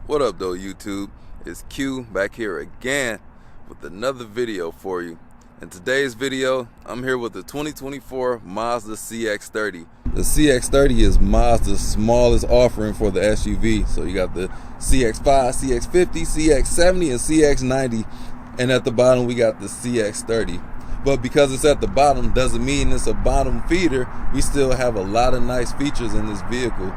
What up though, YouTube? It's Q back here again with another video for you. In today's video, I'm here with the 2024 Mazda CX-30. The CX-30 is Mazda's smallest offering for the SUV. So you got the CX-5, CX-50, CX-70, and CX-90. And at the bottom, we got the CX-30. But because it's at the bottom doesn't mean it's a bottom feeder. We still have a lot of nice features in this vehicle.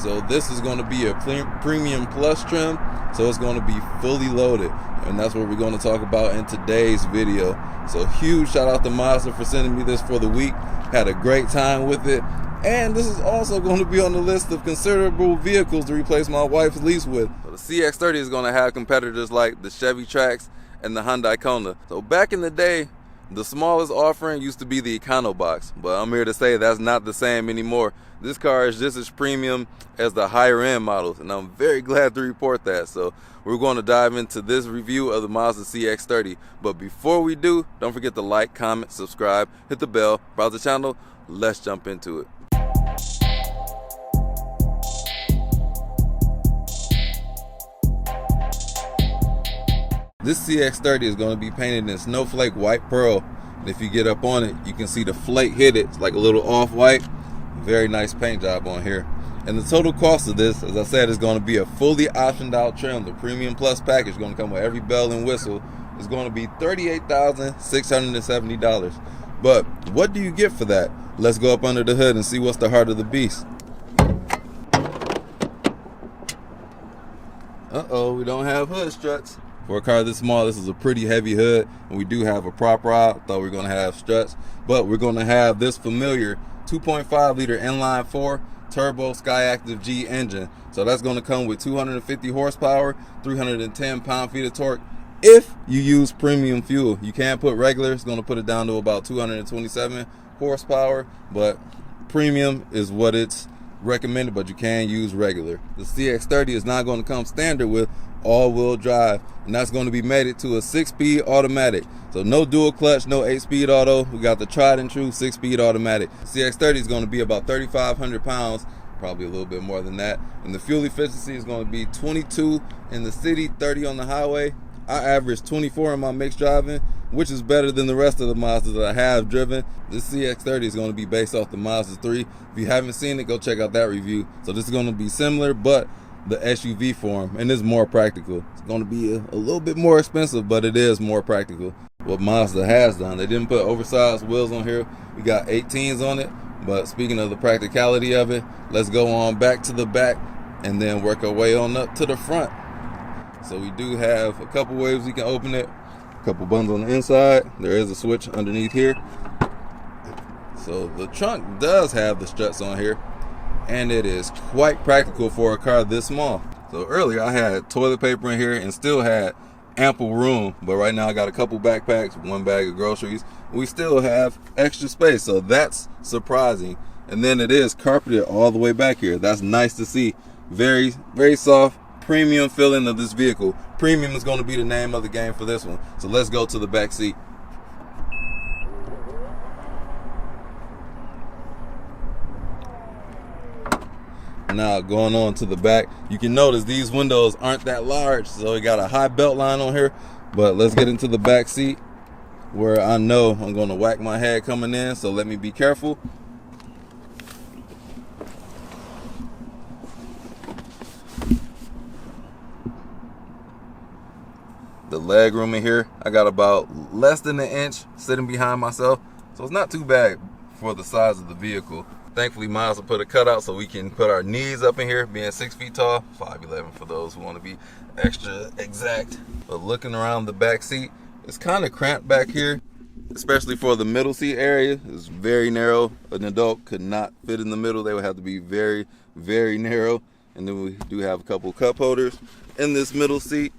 So this is going to be a premium plus trim, so it's going to be fully loaded, and that's what we're going to talk about in today's video. So huge shout out to Mazda for sending me this for the week. Had a great time with it, and this is also going to be on the list of considerable vehicles to replace my wife's lease with. So the CX-30 is going to have competitors like the Chevy Trax and the Hyundai Kona. So back in the day, the smallest offering used to be the Econobox, but I'm here to say that's not the same anymore. This car is just as premium as the higher end models, and I'm very glad to report that. So we're going to dive into this review of the Mazda CX-30. But before we do, don't forget to like, comment, subscribe, hit the bell, browse the channel. Let's jump into it. This CX-30 is going to be painted in snowflake white pearl. And if you get up on it, you can see the flake hit it. It's like a little off-white. Very nice paint job on here. And the total cost of this, as I said, is going to be a fully optioned out trim. The Premium Plus package is going to come with every bell and whistle. It's going to be $38,670. But what do you get for that? Let's go up under the hood and see what's the heart of the beast. Uh-oh, we don't have hood struts. For a car this small, this is a pretty heavy hood, and we do have a prop rod. Thought we were going to have struts, but we're going to have this familiar 2.5 liter inline 4 turbo Skyactiv G engine. So that's going to come with 250 horsepower, 310 pound-feet of torque. If you use premium fuel, you can put regular. It's going to put it down to about 227 horsepower, but premium is what it's recommended, but you can use regular. The CX-30 is not going to come standard with all-wheel drive, and that's going to be mated to a 6-speed automatic. So no dual clutch, no 8-speed auto. We got the tried and true 6-speed automatic. CX-30 is going to be about 3,500 pounds, probably a little bit more than that. And the fuel efficiency is going to be 22 in the city, 30 on the highway. I average 24 in my mixed driving, which is better than the rest of the Mazdas that I have driven. This CX-30 is going to be based off the Mazda 3. If you haven't seen it, go check out that review. So this is going to be similar, but the SUV form, and it's more practical. It's going to be a little bit more expensive, but it is more practical. What Mazda has done, they didn't put oversized wheels on here. We got 18s on it, but speaking of the practicality of it, let's go on back to the back and then work our way on up to the front. So we do have a couple ways we can open it, a couple buttons on the inside. There is a switch underneath here. So the trunk does have the struts on here, and it is quite practical for a car this small. So earlier I had toilet paper in here and still had ample room, but right now I got a couple backpacks, one bag of groceries. We still have extra space, so that's surprising. And then it is carpeted all the way back here. That's nice to see. Very, very soft, premium feeling of this vehicle. Premium is going to be the name of the game for this one. So let's go to the back seat. Now going on to the back, you can notice these windows aren't that large, so we got a high belt line on here. But let's get into the back seat, where I know I'm going to whack my head coming in, so let me be careful. The leg room in here, I got about less than an inch sitting behind myself, so it's not too bad for the size of the vehicle. Thankfully, Mazda put a cutout so we can put our knees up in here, being 6 feet tall, 5'11" for those who want to be extra exact. But looking around the back seat, it's kind of cramped back here, especially for the middle seat area. It's very narrow. An adult could not fit in the middle. They would have to be very, very narrow. And then we do have a couple cup holders in this middle seat.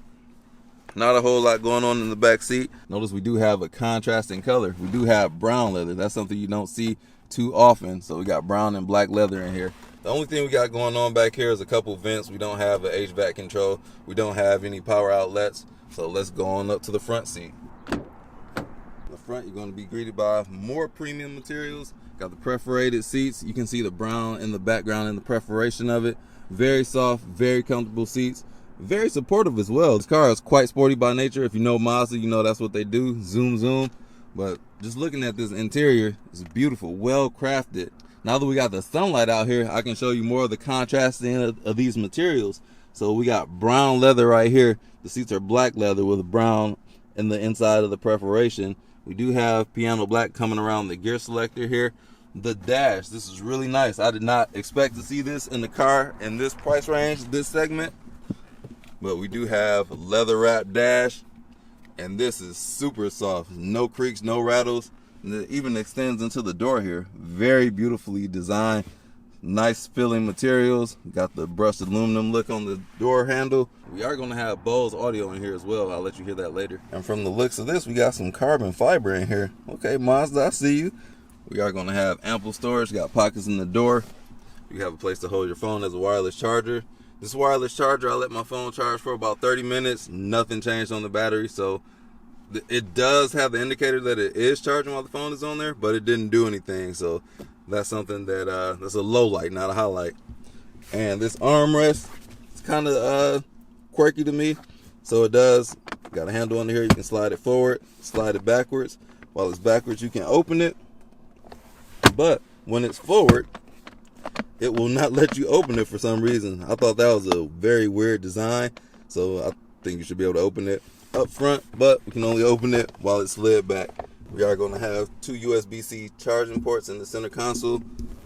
Not a whole lot going on in the back seat. Notice we do have a contrasting color. We do have brown leather. That's something you don't see too often. So we got brown and black leather in here. The only thing we got going on back here is a couple vents. We don't have an HVAC control. We don't have any power outlets. So let's go on up to the front seat. The front, you're going to be greeted by more premium materials. Got the perforated seats. You can see the brown in the background and the perforation of it. Very soft, very comfortable seats. very supportive as well. This car is quite sporty by nature. If you know Mazda, you know that's what they do. Zoom, zoom. But just looking at this interior, it's beautiful, well crafted. Now that we got the sunlight out here, I can show you more of the contrasting of these materials. So we got brown leather right here. The seats are black leather with brown in the inside of the perforation. We do have piano black coming around the gear selector here. The dash, this is really nice. I did not expect to see this in the car in this price range, this segment. But we do have leather wrap dash, and this is super soft. No creaks, no rattles. And it even extends into the door here. Very beautifully designed. Nice filling materials. Got the brushed aluminum look on the door handle. We are going to have Bose audio in here as well. I'll let you hear that later. And from the looks of this, we got some carbon fiber in here. Okay, Mazda, I see you. We are going to have ample storage. Got pockets in the door. You have a place to hold your phone as a wireless charger. This wireless charger, I let my phone charge for about 30 minutes. Nothing changed on the battery, so it does have the indicator that it is charging while the phone is on there, but it didn't do anything. So that's something that that's a low light, not a highlight. And this armrest, it's kind of quirky to me. So it does got a handle on here. You can slide it forward, slide it backwards. While it's backwards, you can open it, but when it's forward, it will not let you open it for some reason. I thought that was a very weird design, so I think you should be able to open it up front, but we can only open it while it's slid back. We are going to have 2 USB-C charging ports in the center console,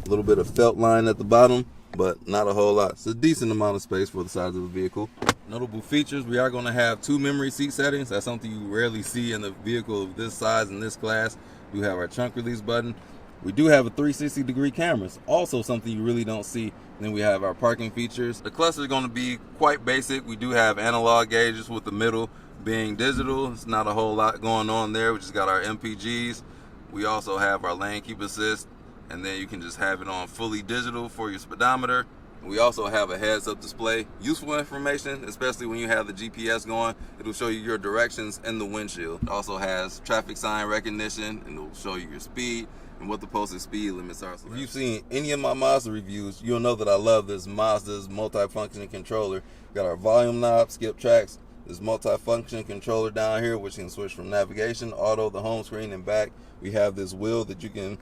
a little bit of felt line at the bottom, but not a whole lot. It's a decent amount of space for the size of the vehicle. Notable features, we are going to have 2 memory seat settings. That's something you rarely see in a vehicle of this size and this class. We have our trunk release button. We do have a 360-degree cameras, also something you really don't see. Then we have our parking features. The cluster is going to be quite basic. We do have analog gauges with the middle being digital. It's not a whole lot going on there. We just got our MPGs. We also have our lane keep assist, and then you can just have it on fully digital for your speedometer. We also have a heads-up display. Useful information, especially when you have the GPS going. It'll show you your directions in the windshield. It also has traffic sign recognition, and it'll show you your speed and what the posted speed limits are. So if you've seen any of my Mazda reviews, you'll know that I love this Mazda's multi-functioning controller. Got our volume knob, skip tracks, this multi-function controller down here, which can switch from navigation, auto, the home screen, and back. We have this wheel that you can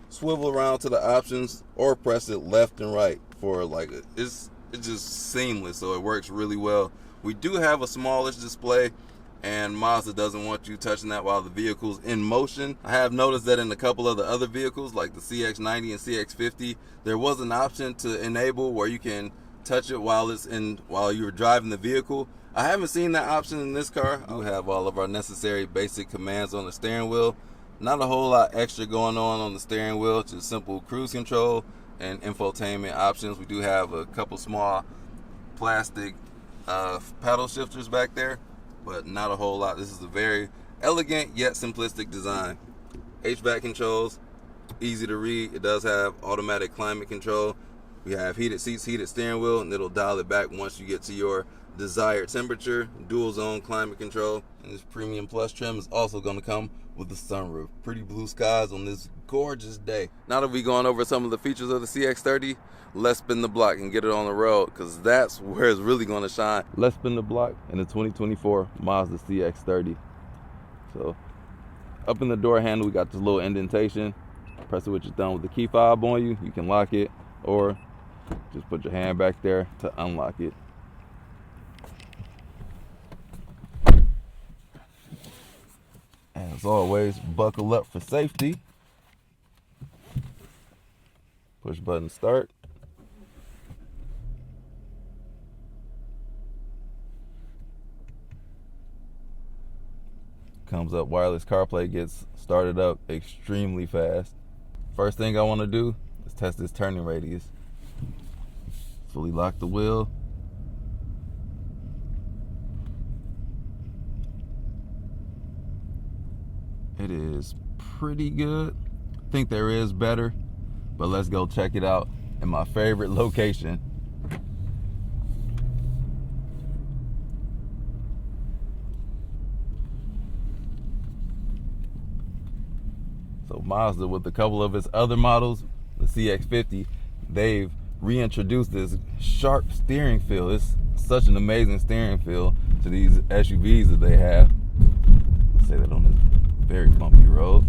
swivel around to the options or press it left and right for like it's just seamless, so it works really well. We do have a smallish display, and Mazda doesn't want you touching that while the vehicle's in motion. I have noticed that in a couple of the other vehicles like the CX-90 and CX-50, there was an option to enable where you can touch it while you're driving the vehicle. I haven't seen that option in this car. We have all of our necessary basic commands on the steering wheel. Not a whole lot extra going on the steering wheel, just simple cruise control and infotainment options. We do have a couple small plastic paddle shifters back there, but not a whole lot. This is a very elegant yet simplistic design. HVAC controls, easy to read. It does have automatic climate control. We have heated seats, heated steering wheel, and it'll dial it back once you get to your desired temperature. Dual zone climate control. And this premium plus trim is also going to come with the sunroof. Pretty blue skies on this gorgeous day. Now that we've gone over some of the features of the CX-30, let's spin the block and get it on the road, because that's where it's really going to shine. Let's spin the block in the 2024 Mazda CX-30. So up in the door handle, we got this little indentation. Press it with your thumb with the key fob on you. You can lock it, or just put your hand back there to unlock it. As always, buckle up for safety. Push button start. Comes up wireless CarPlay, gets started up extremely fast. First thing I want to do is test this turning radius. Fully lock the wheel. It is pretty good. I think there is better, but let's go check it out in my favorite location. So Mazda, with a couple of its other models, the CX-50, they've reintroduced this sharp steering feel. It's such an amazing steering feel to these SUVs that they have. Let's say that on this very bumpy road.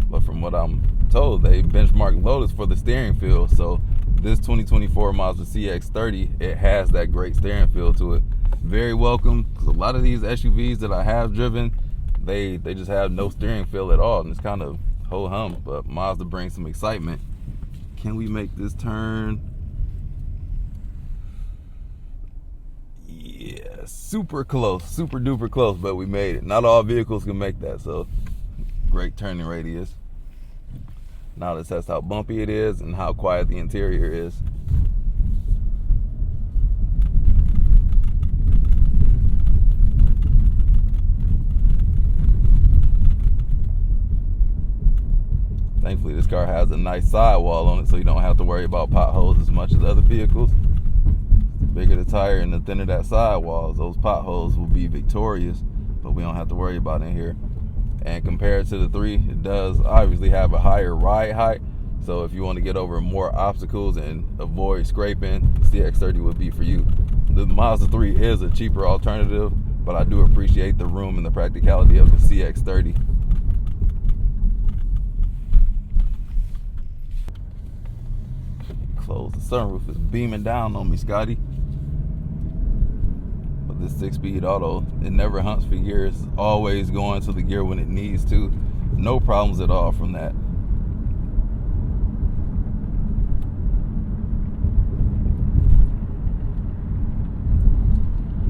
But from what I'm told, they benchmarked Lotus for the steering feel. So this 2024 Mazda CX-30, it has that great steering feel to it. Very welcome, because a lot of these SUVs that I have driven, they just have no steering feel at all, and it's kind of ho-hum. But Mazda brings some excitement. Can we make this turn? Yeah, super close, super duper close, but we made it. Not all vehicles can make that, so great turning radius. Now let's test how bumpy it is and how quiet the interior is. Thankfully, this car has a nice sidewall on it, so you don't have to worry about potholes as much as other vehicles. The bigger the tire and the thinner that sidewall, those potholes will be victorious, but we don't have to worry about it in here. And compared to the 3, it does obviously have a higher ride height. So if you want to get over more obstacles and avoid scraping, the CX-30 would be for you. The Mazda 3 is a cheaper alternative, but I do appreciate the room and the practicality of the CX-30. Close. The sunroof is beaming down on me, Scotty. But this 6-speed auto, it never hunts for gears. It's always going to the gear when it needs to. No problems at all from that.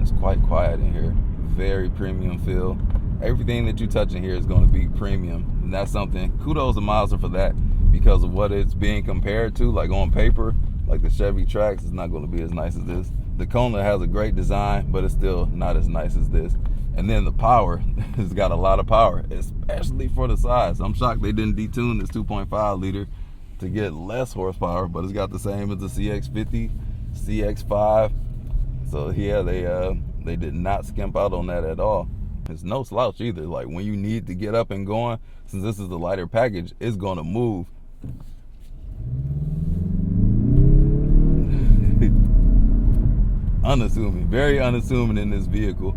It's quite quiet in here. Very premium feel. Everything that you touch in here is going to be premium, and that's something. Kudos to Mazda for that, because of what it's being compared to. Like on paper, like the Chevy Trax is not going to be as nice as this. The Kona has a great design, but it's still not as nice as this. And then the power, it's got a lot of power, especially for the size. I'm shocked they didn't detune this 2.5 liter to get less horsepower, but it's got the same as the CX-50, CX-5. So yeah, they did not skimp out on that at all. It's no slouch either. Like when you need to get up and going, since this is the lighter package, it's gonna move. Unassuming, very unassuming in this vehicle.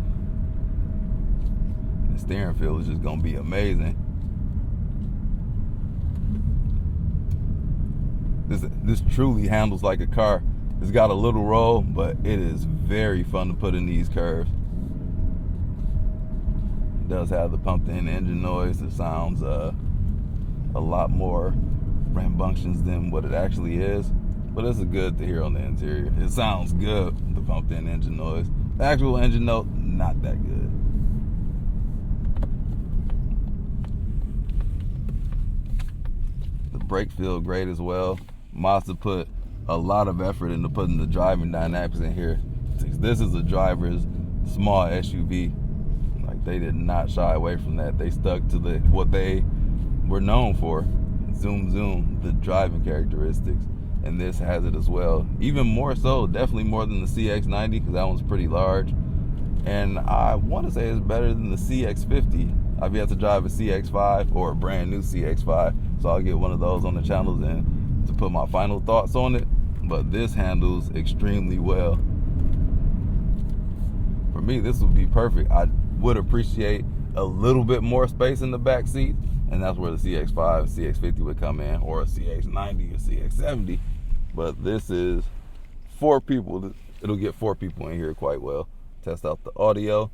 The steering feel is just gonna be amazing. This truly handles like a car. It's got a little roll, but it is very fun to put in these curves. It does have the pumped-in engine noise. It sounds a lot more rambunctious than what it actually is, but it's good to hear on the interior. It sounds good, the pumped-in engine noise. The actual engine note, not that good. The brake feel great as well. Mazda put a lot of effort into putting the driving dynamics in here. This is a driver's small SUV. Like, they did not shy away from that. They stuck to what they were known for. Zoom, zoom, the driving characteristics. And this has it as well. Even more so, definitely more than the CX-90, because that one's pretty large. And I want to say it's better than the CX-50. I've yet to drive a CX-5 or a brand new CX-5, so I'll get one of those on the channels and to put my final thoughts on it. But this handles extremely well. For me, this would be perfect. I would appreciate a little bit more space in the back seat, and that's where the CX-5 and CX-50 would come in, or a CX-90 or CX-70. But this is 4 people. It'll get 4 people in here quite well. Test out the audio.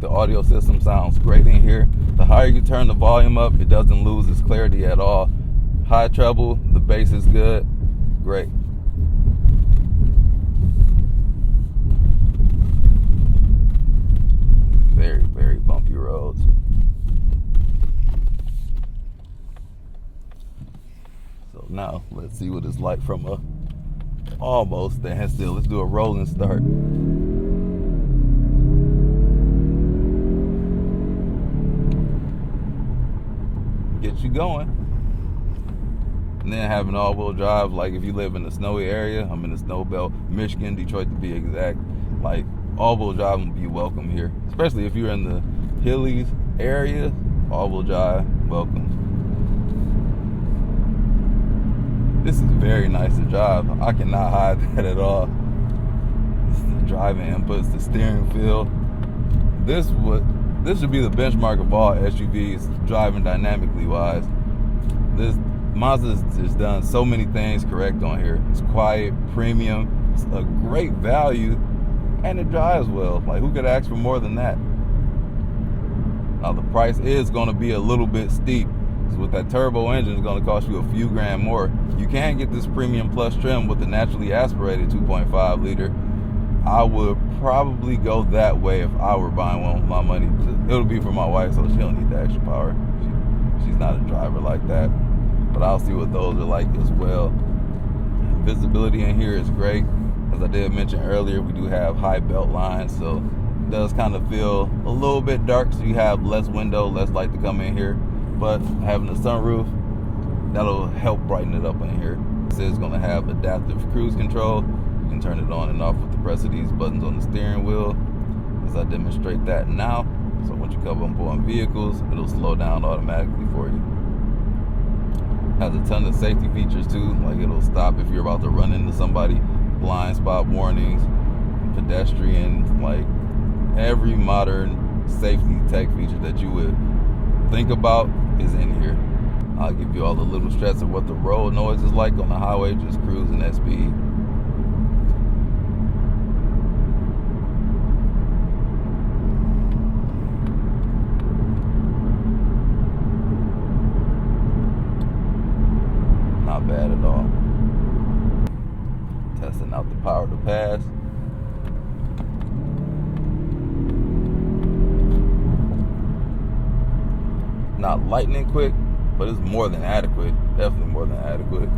Audio system sounds great in here. The higher you turn the volume up, it doesn't lose its clarity at all. High treble, the bass is good. Great. Very, very bumpy roads. So now let's see what it's like from a almost stand still. Let's do a rolling start. Get you going. And then having all-wheel drive, like if you live in a snowy area, I'm in the snow belt, Michigan, Detroit to be exact, like all-wheel drive will be welcome here, especially if you're in the hillies area. All-wheel drive, welcome. This is very nice to drive. I cannot hide that at all. This is the driving inputs, the steering feel. This should be the benchmark of all SUVs driving dynamically wise. This Mazda's just done so many things correct on here. It's quiet, premium, it's a great value, and it drives well. Like, who could ask for more than that? Now the price is going to be a little bit steep. So with that turbo engine, it's going to cost you a few grand more. You can get this premium plus trim with the naturally aspirated 2.5 liter. I would probably go that way if I were buying one with my money. It'll be for my wife, so she don't need the extra power. She's not a driver like that. But I'll see what those are like as well. Visibility in here is great. As I did mention earlier, we do have high belt lines, so it does kind of feel a little bit dark, so you have less window, less light to come in here. But having a sunroof, that'll help brighten it up in here. This is going to have adaptive cruise control. You can turn it on and off with the press of these buttons on the steering wheel, as I demonstrate that now. So once you come up on vehicles, it'll slow down automatically for you. Has a ton of safety features too, like it'll stop if you're about to run into somebody, blind spot warnings, pedestrians, like every modern safety tech feature that you would think about is in here. I'll give you all the little stress of what the road noise is like on the highway, just cruising at speed. Not bad at all. Testing out the power to pass. Not lightning quick, but it's more than adequate. Definitely more than adequate.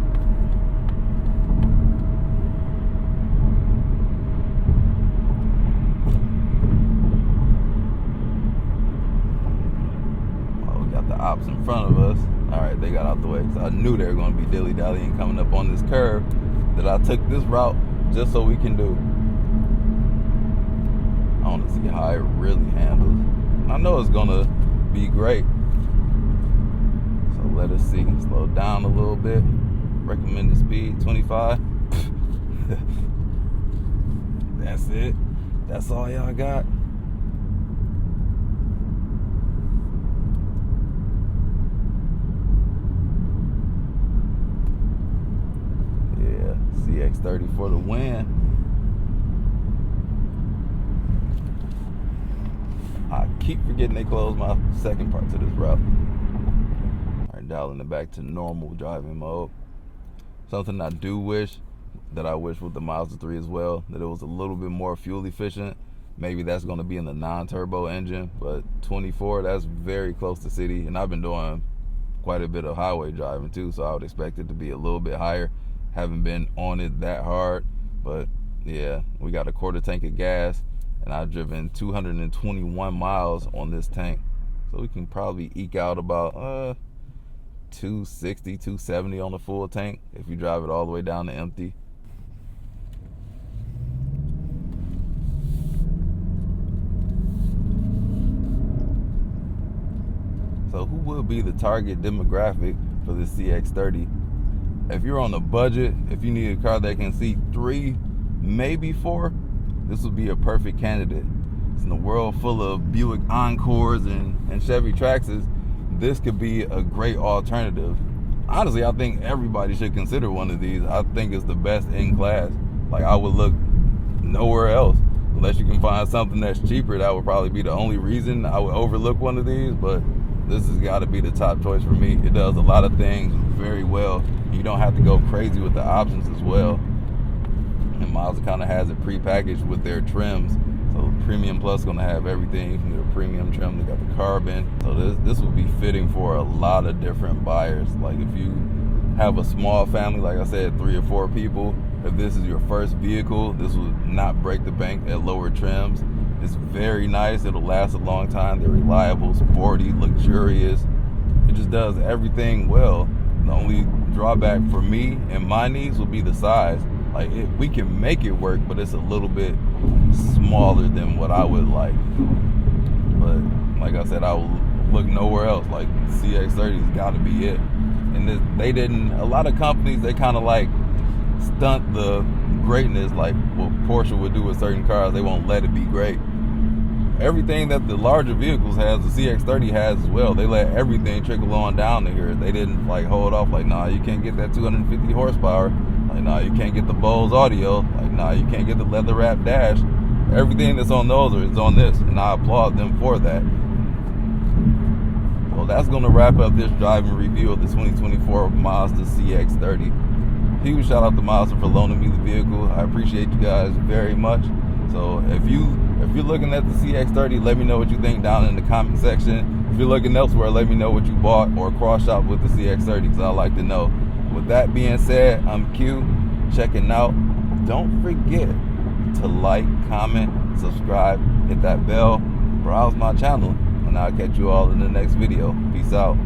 Oh, we got the ops in front of us. Alright, they got out the way. So I knew they were going to be dilly-dallying coming up on this curve, that I took this route just so we can do. I want to see how it really handles. I know it's going to be great. So let us see. Slow down a little bit. Recommended speed 25. That's it. That's all y'all got. CX30 for the win. I keep forgetting they closed my second part to this route. Alright, dialing it back to normal driving mode. Something I do wish, that I wish with the Mazda 3 as well, that it was a little bit more fuel efficient. Maybe that's going to be in the non-turbo engine, but 24, that's very close to city, and I've been doing quite a bit of highway driving too, so I would expect it to be a little bit higher. Haven't been on it that hard, but yeah, we got a quarter tank of gas, and I've driven 221 miles on this tank, so we can probably eke out about 260, 270 on the full tank if you drive it all the way down to empty. So who will be the target demographic for the CX30? If you're on a budget, if you need a car that can seat 3, maybe 4, this would be a perfect candidate. It's in a world full of Buick Encores and Chevy Traxxas. This could be a great alternative. Honestly, I think everybody should consider one of these. I think it's the best in class. Like, I would look nowhere else. Unless you can find something that's cheaper, that would probably be the only reason I would overlook one of these, but this has got to be the top choice for me. It does a lot of things very well. You don't have to go crazy with the options as well. And Mazda kind of has it pre-packaged with their trims. So Premium Plus is going to have everything. You can get a premium trim. They got the carbon. So this will be fitting for a lot of different buyers. Like if you have a small family, like I said, 3 or 4 people, if this is your first vehicle, this will not break the bank at lower trims. It's very nice. It'll last a long time. They're reliable, sporty, luxurious. It just does everything well. The only drawback for me and my needs will be the size. Like, we can make it work, but it's a little bit smaller than what I would like. But like I said, I will look nowhere else. Like, CX30's got to be it. And a lot of companies, they kind of like stunt the greatness like what Porsche would do with certain cars. They won't let it be great. Everything that the larger vehicles has, the CX30 has as well. They let everything trickle on down to here. They didn't like hold off like, nah, you can't get that 250 horsepower. Like, nah, you can't get the Bose audio. Like, nah, you can't get the leather wrap dash. Everything that's on those is on this, and I applaud them for that. Well, that's going to wrap up this driving review of the 2024 Mazda CX30. Huge shout out to Mazda for loaning me the vehicle. I appreciate you guys very much. So if you're looking at the CX30, let me know what you think down in the comment section. If you're looking elsewhere, let me know what you bought or cross-shop with the CX30, because I'd like to know. With that being said, I'm Q, checking out. Don't forget to like, comment, subscribe, hit that bell, browse my channel, and I'll catch you all in the next video. Peace out.